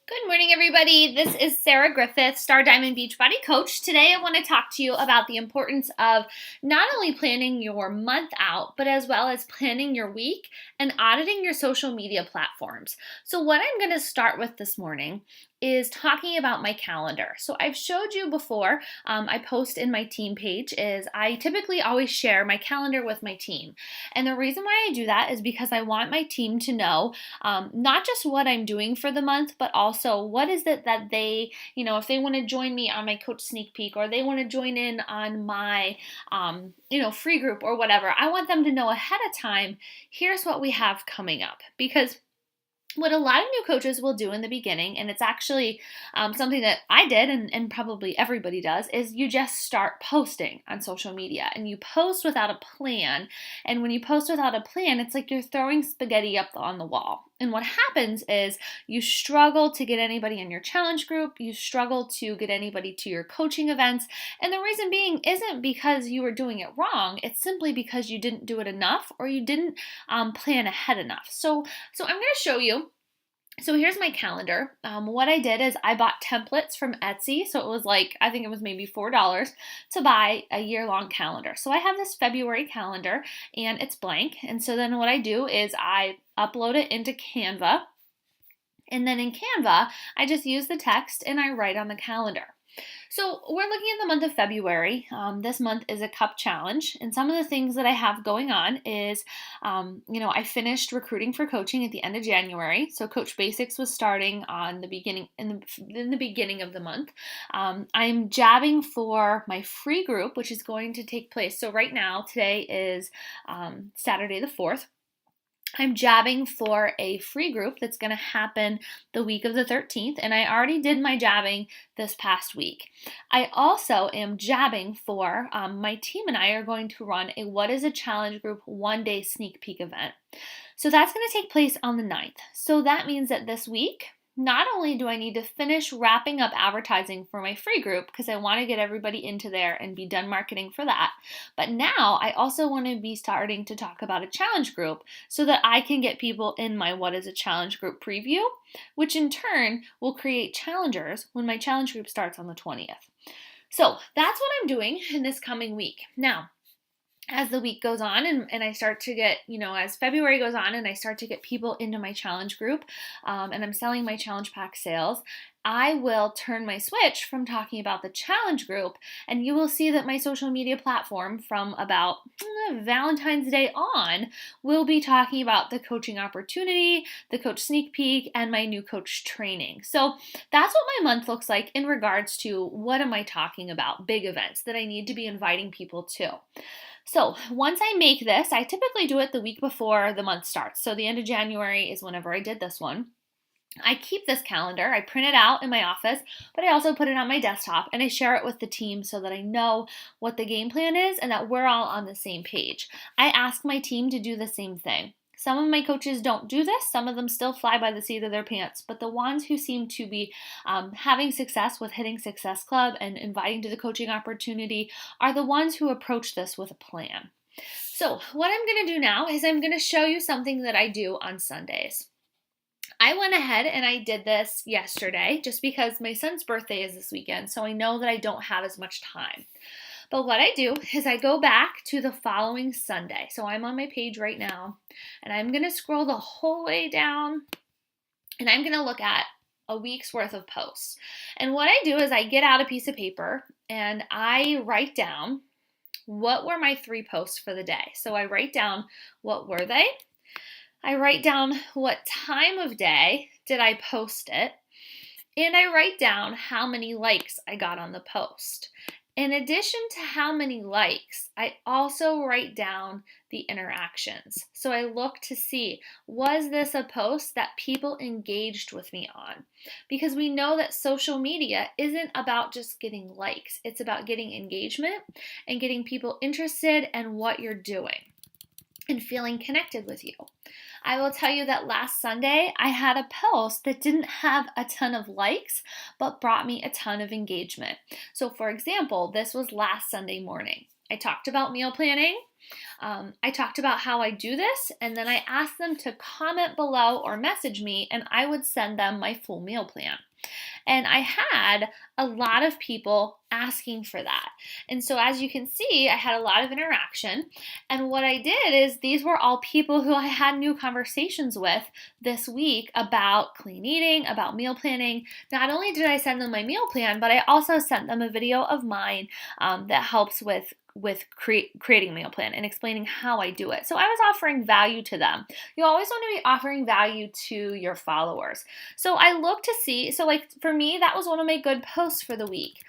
Good morning, everybody. This is Sarah Griffith, Star Diamond Beachbody Coach. Today, I want to talk to you about the importance of not only planning your month out, but as well as planning your week and auditing your social media platforms. So, what I'm going to start with this morning is talking about my calendar. So, I've showed you before, I post in my team page, is I typically always share my calendar with my team. And the reason why I do that is because I want my team to know not just what I'm doing for the month, but also what is it that they, if they want to join me on my coach sneak peek or they want to join in on my, free group or whatever. I want them to know ahead of time, here's what we have coming up. Because what a lot of new coaches will do in the beginning, and it's actually something that I did and probably everybody does, is you just start posting on social media and you post without a plan. And when you post without a plan, it's like you're throwing spaghetti up on the wall. And what happens is you struggle to get anybody in your challenge group, you struggle to get anybody to your coaching events. And the reason being isn't because you were doing it wrong, it's simply because you didn't do it enough or you didn't plan ahead enough. So I'm going to show you. So here's my calendar. What I did is I bought templates from Etsy. So it was I think it was maybe $4 to buy a year-long calendar. So I have this February calendar and it's blank. And so then what I do is I upload it into Canva. And then in Canva, I just use the text and I write on the calendar. So we're looking at the month of February. This month is a cup challenge. And some of the things that I have going on is, I finished recruiting for coaching at the end of January. So Coach Basics was starting on the beginning in the beginning of the month. I'm jabbing for my free group, which is going to take place. So right now, today is Saturday the 4th. I'm jabbing for a free group that's going to happen the week of the 13th, and I already did my jabbing this past week. I also am jabbing for my team and I are going to run a What is a Challenge Group one-day sneak peek event. So that's going to take place on the 9th. So that means that this week, not only do I need to finish wrapping up advertising for my free group because I want to get everybody into there and be done marketing for that, but now I also want to be starting to talk about a challenge group so that I can get people in my What is a Challenge Group preview, which in turn will create challengers when my challenge group starts on the 20th. So that's what I'm doing in this coming week. Now, as the week goes on and I start to get, as February goes on and I start to get people into my challenge group and I'm selling my challenge pack sales, I will turn my switch from talking about the challenge group and you will see that my social media platform from about Valentine's Day on will be talking about the coaching opportunity, the coach sneak peek, and my new coach training. So that's what my month looks like in regards to what am I talking about, big events that I need to be inviting people to. So once I make this, I typically do it the week before the month starts. So the end of January is whenever I did this one. I keep this calendar, I print it out in my office, but I also put it on my desktop and I share it with the team so that I know what the game plan is and that we're all on the same page. I ask my team to do the same thing. Some of my coaches don't do this. Some of them still fly by the seat of their pants. But the ones who seem to be having success with hitting Success Club and inviting to the coaching opportunity are the ones who approach this with a plan. So what I'm going to do now is I'm going to show you something that I do on Sundays. I went ahead and I did this yesterday just because my son's birthday is this weekend. So I know that I don't have as much time. But what I do is I go back to the following Sunday. So I'm on my page right now and I'm going to scroll the whole way down and I'm going to look at a week's worth of posts. And what I do is I get out a piece of paper and I write down what were my 3 posts for the day. So I write down what were they. I write down what time of day did I post it. And I write down how many likes I got on the post. In addition to how many likes, I also write down the interactions. So I look to see, was this a post that people engaged with me on? Because we know that social media isn't about just getting likes. It's about getting engagement and getting people interested in what you're doing and feeling connected with you. I will tell you that last Sunday, I had a post that didn't have a ton of likes, but brought me a ton of engagement. So for example, this was last Sunday morning. I talked about meal planning. I talked about how I do this, and then I asked them to comment below or message me, and I would send them my full meal plan. And I had a lot of people asking for that. And so as you can see, I had a lot of interaction. And what I did is these were all people who I had new conversations with this week about clean eating, about meal planning. Not only did I send them my meal plan, but I also sent them a video of mine that helps with creating a meal plan and explaining how I do it. So I was offering value to them. You always want to be offering value to your followers. So I look to see, so like for me, that was one of my good posts for the week.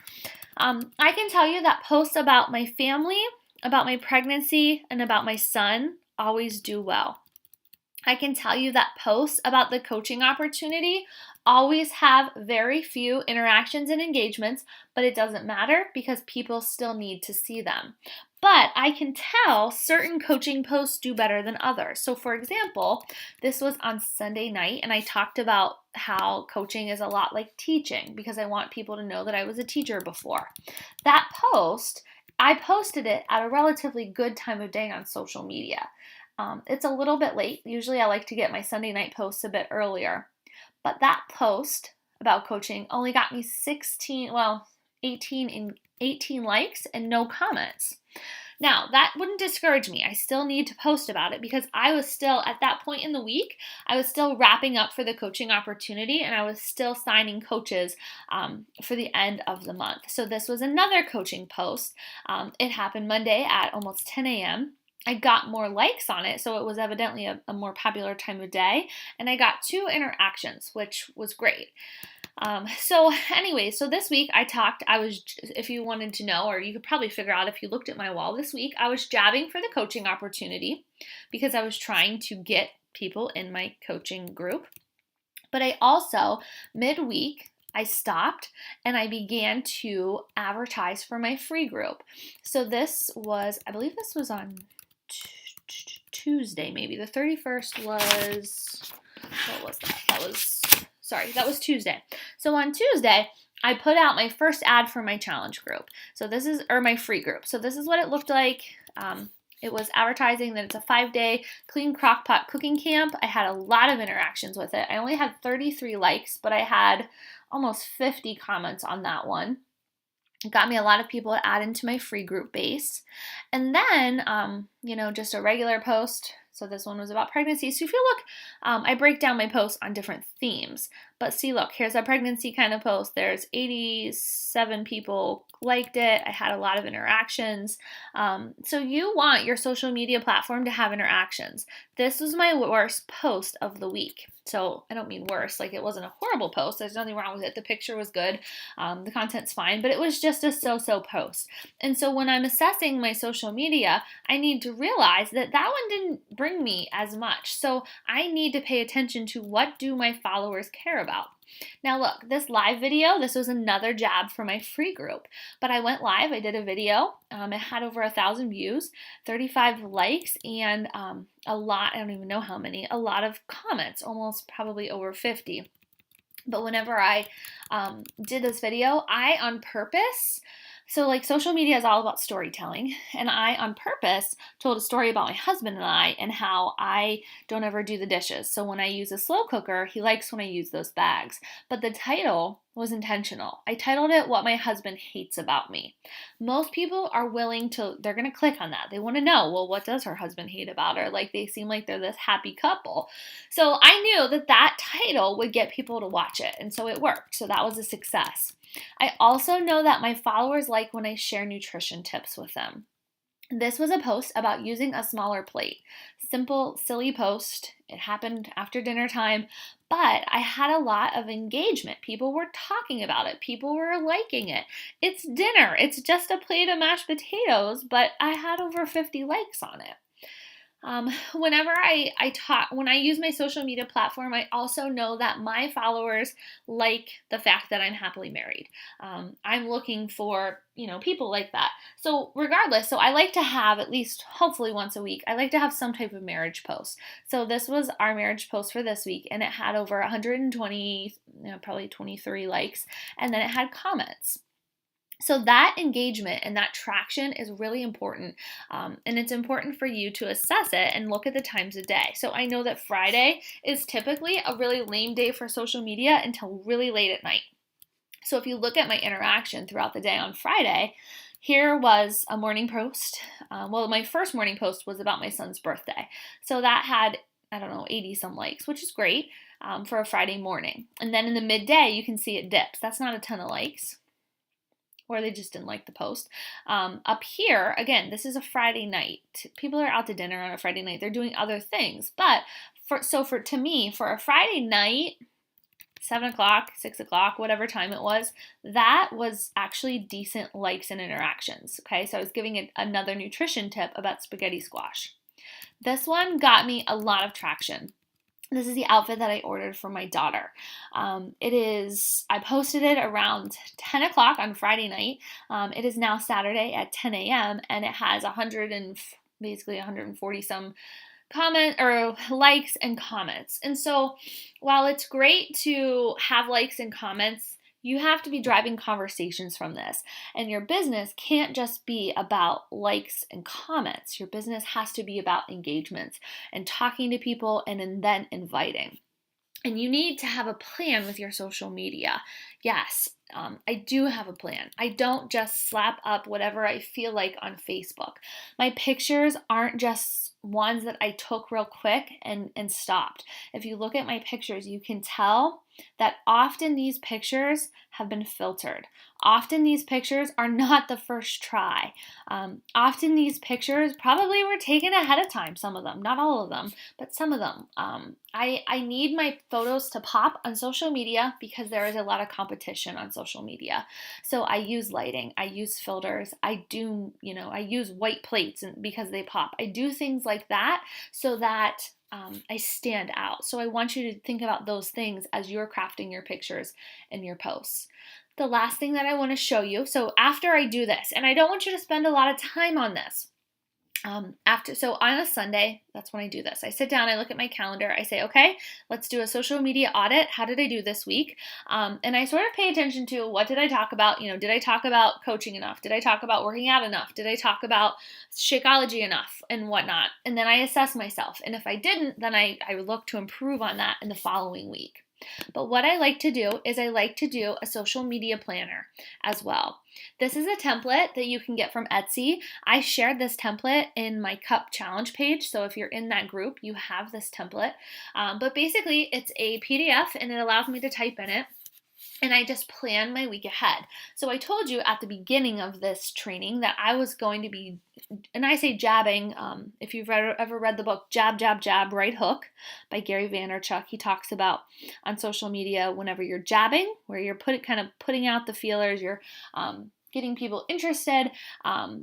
I can tell you that posts about my family, about my pregnancy, and about my son always do well. I can tell you that posts about the coaching opportunity always have very few interactions and engagements, but it doesn't matter because people still need to see them. But I can tell certain coaching posts do better than others. So for example, this was on Sunday night, and I talked about how coaching is a lot like teaching because I want people to know that I was a teacher before. That post, I posted it at a relatively good time of day on social media. It's a little bit late. Usually I like to get my Sunday night posts a bit earlier. But that post about coaching only got me 18 likes and no comments. Now, that wouldn't discourage me. I still need to post about it because I was still, at that point in the week, I was still wrapping up for the coaching opportunity and I was still signing coaches for the end of the month. So this was another coaching post. It happened Monday at almost 10 a.m. I got more likes on it, so it was evidently a more popular time of day, and I got 2 interactions, which was great. So this week if you wanted to know, or you could probably figure out if you looked at my wall this week, I was jabbing for the coaching opportunity because I was trying to get people in my coaching group. But I also, midweek, I stopped and I began to advertise for my free group. So I believe this was on Tuesday, maybe. The 31st was, what was that? That was Tuesday. So on Tuesday, I put out my first ad for my challenge group. My free group. So this is what it looked like. It was advertising that it's a 5-day clean crockpot cooking camp. I had a lot of interactions with it. I only had 33 likes, but I had almost 50 comments on that one. It got me a lot of people to add into my free group base. And then, just a regular post. So this one was about pregnancy. So if you look, I break down my posts on different themes. But see, look, here's a pregnancy kind of post. There's 87 people liked it. I had a lot of interactions. So you want your social media platform to have interactions. This was my worst post of the week. So I don't mean worse, like it wasn't a horrible post. There's nothing wrong with it. The picture was good. The content's fine, but it was just a so-so post. And so when I'm assessing my social media, I need to realize that one didn't bring me as much. So I need to pay attention to what do my followers care about. Now look, this live video, this was another jab for my free group, but I went live, I did a video, it had over 1,000 views, 35 likes, and a lot of comments, almost probably over 50. But whenever I did this video, I on purpose, so like social media is all about storytelling, and I on purpose told a story about my husband and I and how I don't ever do the dishes. So when I use a slow cooker, he likes when I use those bags. But the title was intentional. I titled it What My Husband Hates About Me. Most people are they're going to click on that. They want to know, well, what does her husband hate about her? Like they seem like they're this happy couple. So I knew that title would get people to watch it. And so it worked. So that was a success. I also know that my followers like when I share nutrition tips with them. This was a post about using a smaller plate. Simple, silly post. It happened after dinner time, but I had a lot of engagement. People were talking about it. People were liking it. It's dinner. It's just a plate of mashed potatoes, but I had over 50 likes on it. Whenever when I use my social media platform, I also know that my followers like the fact that I'm happily married. I'm looking for, people like that. So regardless, I like to have at least, hopefully once a week, I like to have some type of marriage post. So this was our marriage post for this week, and it had over 120, probably 23 likes, and then it had comments. So that engagement and that traction is really important. And it's important for you to assess it and look at the times of day. So I know that Friday is typically a really lame day for social media until really late at night. So if you look at my interaction throughout the day on Friday, here was a morning post. My first morning post was about my son's birthday. So that had, 80 some likes, which is great for a Friday morning. And then in the midday, you can see it dips. That's not a ton of likes, or they just didn't like the post. Up here, again, this is a Friday night. People are out to dinner on a Friday night. They're doing other things. But for a Friday night, 7 o'clock, 6 o'clock, whatever time it was, that was actually decent likes and interactions. Okay, so I was giving it another nutrition tip about spaghetti squash. This one got me a lot of traction. This is the outfit that I ordered for my daughter. I posted it around 10 o'clock on Friday night. It is now Saturday at 10 a.m. and it has 140 some comment or likes and comments. And so while it's great to have likes and comments, you have to be driving conversations from this. And your business can't just be about likes and comments. Your business has to be about engagements and talking to people and then inviting. And you need to have a plan with your social media. Yes, I do have a plan. I don't just slap up whatever I feel like on Facebook. My pictures aren't just ones that I took real quick and stopped. If you look at my pictures, you can tell that often these pictures have been filtered. Often these pictures are not the first try. Often these pictures probably were taken ahead of time, some of them, not all of them, but some of them. I need my photos to pop on social media because there is a lot of competition on social media. So I use lighting, I use filters, I use white plates because they pop. I do things like that so that I stand out. So I want you to think about those things as you're crafting your pictures and your posts. The last thing that I want to show you, so after I do this, and I don't want you to spend a lot of time on this, on a Sunday, that's when I do this. I sit down, I look at my calendar, I say, okay, let's do a social media audit. How did I do this week? And I sort of pay attention to what did I talk about? Did I talk about coaching enough? Did I talk about working out enough? Did I talk about Shakeology enough and whatnot? And then I assess myself. And if I didn't, then I look to improve on that in the following week. But what I like to do is I like to do a social media planner as well. This is a template that you can get from Etsy. I shared this template in my Cup Challenge page, so if you're in that group, you have this template. But basically, it's a PDF and it allows me to type in it. And I just plan my week ahead. So I told you at the beginning of this training that I was going to be, and I say jabbing, if you've ever read the book Jab, Jab, Jab, Right Hook by Gary Vaynerchuk, he talks about on social media whenever you're jabbing, where you're putting out the feelers, you're getting people interested,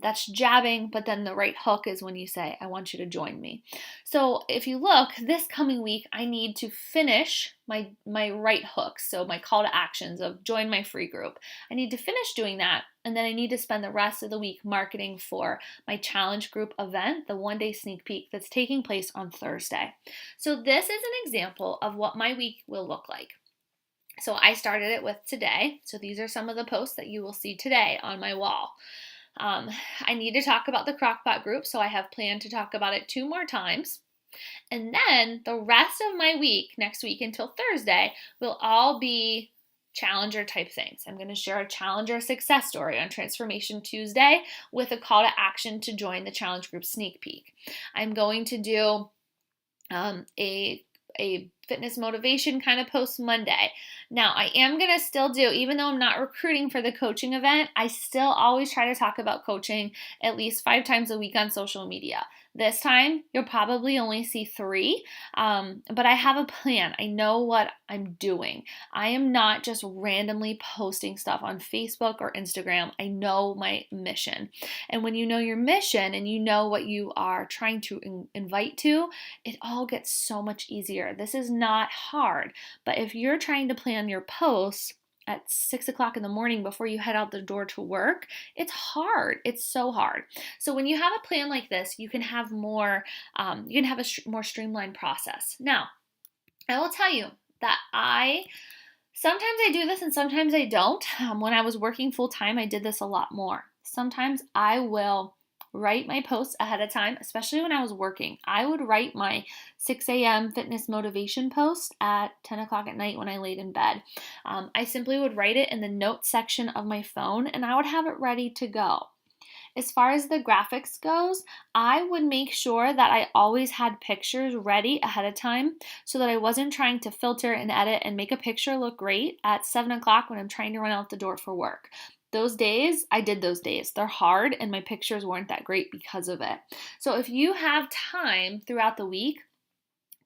that's jabbing, but then the right hook is when you say, I want you to join me. So if you look, this coming week, I need to finish my right hooks, so my call to actions of join my free group. I need to finish doing that, and then I need to spend the rest of the week marketing for my challenge group event, the one-day sneak peek that's taking place on Thursday. So this is an example of what my week will look like. So I started it with today. So these are some of the posts that you will see today on my wall. I need to talk about the Crockpot group, so I have planned to talk about it 2 more times. And then the rest of my week, next week until Thursday, will all be challenger type things. I'm going to share a challenger success story on Transformation Tuesday with a call to action to join the challenge group sneak peek. I'm going to do a fitness motivation kind of post Monday. Now, I am going to still do, even though I'm not recruiting for the coaching event, I still always try to talk about coaching at least 5 times a week on social media. This time, you'll probably only see 3, but I have a plan. I know what I'm doing. I am not just randomly posting stuff on Facebook or Instagram. I know my mission. And when you know your mission and you know what you are trying to invite to, it all gets so much easier. This is not hard, but if you're trying to plan your posts at 6 o'clock in the morning before you head out the door to work, it's hard. It's so hard. So when you have a plan like this, you can have more, more streamlined process. Now, I will tell you that I Sometimes I do this and sometimes I don't. When I was working full time, I did this a lot more. Sometimes I will write my posts ahead of time, especially when I was working. I would write my 6 a.m. fitness motivation post at 10 o'clock at night when I laid in bed. I simply would write it in the notes section of my phone and I would have it ready to go. As far as the graphics goes, I would make sure that I always had pictures ready ahead of time so that I wasn't trying to filter and edit and make a picture look great at 7 o'clock when I'm trying to run out the door for work. Those days, I did those days. They're hard and my pictures weren't that great because of it. So if you have time throughout the week,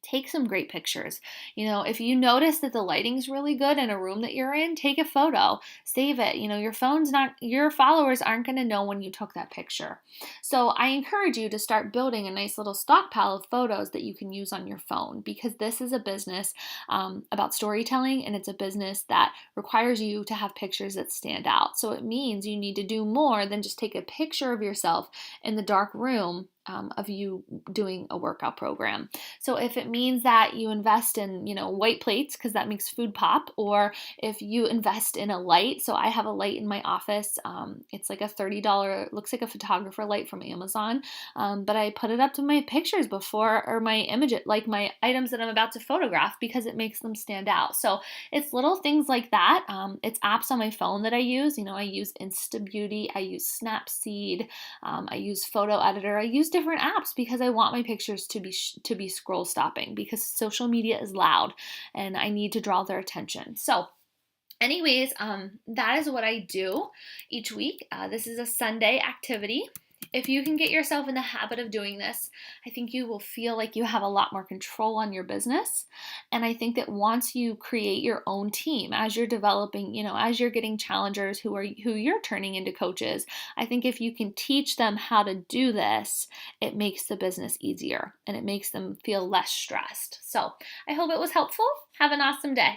take some great pictures. If you notice that the lighting's really good in a room that you're in, take a photo, save it. Your followers aren't going to know when you took that picture. So I encourage you to start building a nice little stockpile of photos that you can use on your phone, because this is a business about storytelling, and it's a business that requires you to have pictures that stand out. So it means you need to do more than just take a picture of yourself in the dark room of you doing a workout program. So if it means that you invest in, white plates because that makes food pop, or if you invest in a light. So I have a light in my office. It's like a $30, looks like a photographer light from Amazon. But I put it up to my pictures before, or my image, like my items that I'm about to photograph, because it makes them stand out. So it's little things like that. It's apps on my phone that I use. I use Instabeauty, I use Snapseed, I use Photo Editor, I use different apps because I want my pictures to be scroll stopping, because social media is loud and I need to draw their attention. So anyways, that is what I do each week. This is a Sunday activity. If you can get yourself in the habit of doing this, I think you will feel like you have a lot more control on your business. And I think that once you create your own team, as you're developing, as you're getting challengers who you're turning into coaches, I think if you can teach them how to do this, it makes the business easier and it makes them feel less stressed. So I hope it was helpful. Have an awesome day.